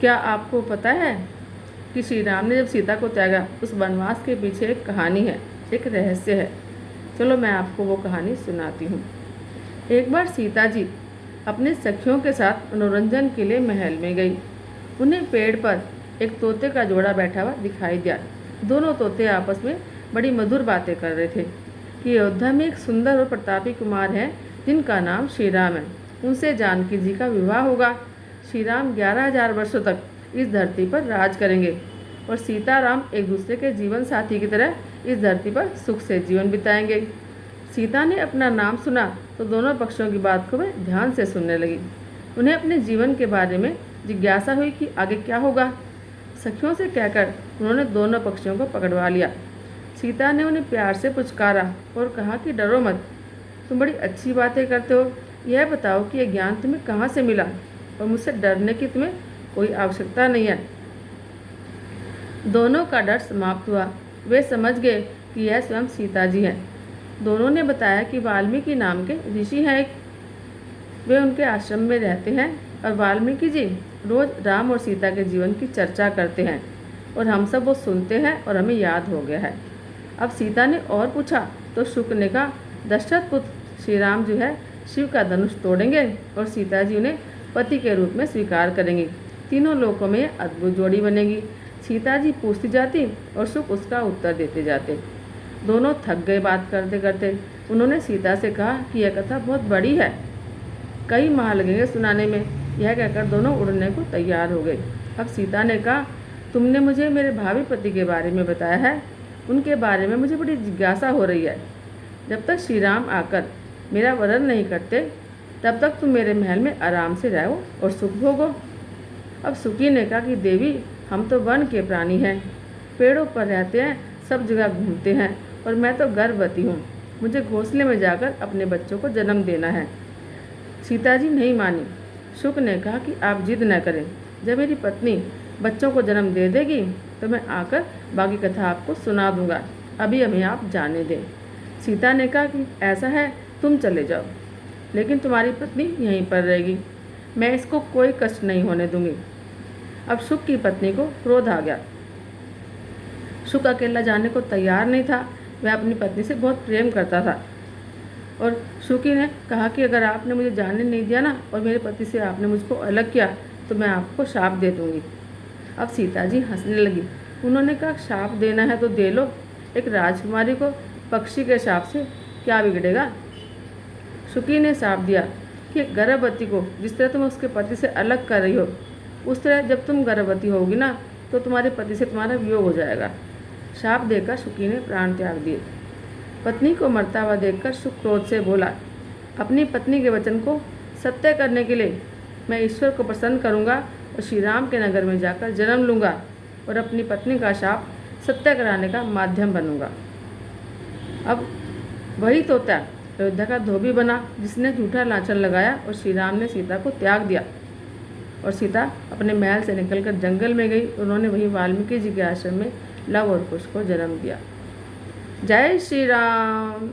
क्या आपको पता है कि श्री राम ने जब सीता को त्यागा, उस वनवास के पीछे एक कहानी है, एक रहस्य है। चलो मैं आपको वो कहानी सुनाती हूँ। एक बार सीता जी अपने सखियों के साथ मनोरंजन के लिए महल में गई। उन्हें पेड़ पर एक तोते का जोड़ा बैठा हुआ दिखाई दिया। दोनों तोते आपस में बड़ी मधुर बातें कर रहे थे कि अयोध्या में एक सुंदर और प्रतापी कुमार है जिनका नाम श्री राम है। उनसे जानकी जी का विवाह होगा। श्री राम 11,000 वर्षों तक इस धरती पर राज करेंगे और सीताराम एक दूसरे के जीवन साथी की तरह इस धरती पर सुख से जीवन बिताएंगे। सीता ने अपना नाम सुना तो दोनों पक्षों की बात को वे ध्यान से सुनने लगी। उन्हें अपने जीवन के बारे में जिज्ञासा हुई कि आगे क्या होगा। सखियों से कहकर उन्होंने दोनों पक्षियों को पकड़वा लिया। सीता ने उन्हें प्यार से पुचकारा और कहा कि डरो मत, तुम बड़ी अच्छी बातें करते हो। यह बताओ कि यह ज्ञान तुम्हें कहाँ से मिला और मुझसे डरने की तुम्हें कोई आवश्यकता नहीं है। दोनों का डर समाप्त हुआ। वे समझ गए कि यह स्वयं सीता जी हैं। दोनों ने बताया कि वाल्मीकि नाम के ऋषि हैं एक, वे उनके आश्रम में रहते हैं और वाल्मीकि जी रोज राम और सीता के जीवन की चर्चा करते हैं और हम सब वो सुनते हैं और हमें याद हो गया है। अब सीता ने और पूछा तो शुक ने कहा, दशरथ पुत्र श्री राम जो है शिव का धनुष तोड़ेंगे और सीता जी उन्हें पति के रूप में स्वीकार करेंगी। तीनों लोकों में अद्भुत जोड़ी बनेगी। सीता जी पूछती जाती और शुक उसका उत्तर देते जाते। दोनों थक गए बात करते करते। उन्होंने सीता से कहा कि यह कथा बहुत बड़ी है, कई माह लगेंगे सुनाने में। यह कहकर दोनों उड़ने को तैयार हो गए। अब सीता ने कहा, तुमने मुझे मेरे भावी पति के बारे में बताया है, उनके बारे में मुझे बड़ी जिज्ञासा हो रही है। जब तक श्री राम आकर मेरा वरण नहीं करते तब तक तुम मेरे महल में आराम से रहो और सुख भोगो। अब सुकी ने कहा कि देवी, हम तो वन के प्राणी हैं, पेड़ों पर रहते हैं, सब जगह घूमते हैं और मैं तो गर्भवती हूँ। मुझे घोंसले में जाकर अपने बच्चों को जन्म देना है। सीता जी नहीं मानी। शुक ने कहा कि आप जिद न करें, जब मेरी पत्नी बच्चों को जन्म दे देगी तो मैं आकर बाकी कथा आपको सुना दूंगा, अभी हमें आप जाने दें। सीता ने कहा कि ऐसा है, तुम चले जाओ, लेकिन तुम्हारी पत्नी यहीं पर रहेगी, मैं इसको कोई कष्ट नहीं होने दूंगी। अब शुक की पत्नी को क्रोध आ गया। शुक अकेला जाने को तैयार नहीं था। वह अपनी पत्नी से बहुत प्रेम करता था और शुकी ने कहा कि अगर आपने मुझे जाने नहीं दिया ना और मेरे पति से आपने मुझको अलग किया तो मैं आपको शाप दे दूँगी। अब सीता जी हंसने लगी। उन्होंने कहा, शाप देना है तो दे लो, एक राजकुमारी को पक्षी के शाप से क्या बिगड़ेगा। शुकी ने शाप दिया कि गर्भवती को जिस तरह तुम उसके पति से अलग कर रही हो, उस तरह जब तुम गर्भवती होगी ना तो तुम्हारे पति से तुम्हारा वियोग हो जाएगा। शाप देकर शुकी ने प्राण त्याग दिए। पत्नी को मरता हुआ देखकर शुक क्रोध से बोला, अपनी पत्नी के वचन को सत्य करने के लिए मैं ईश्वर को प्रसन्न करूंगा और श्री राम के नगर में जाकर जन्म लूँगा और अपनी पत्नी का शाप सत्य कराने का माध्यम बनूंगा। अब वही तोता अयोध्या का धोबी बना जिसने झूठा लांछन लगाया और श्री राम ने सीता को त्याग दिया और सीता अपने महल से निकलकर जंगल में गई। उन्होंने वही वाल्मीकि जी के आश्रम में लव और कुश को जन्म दिया। जय श्री राम।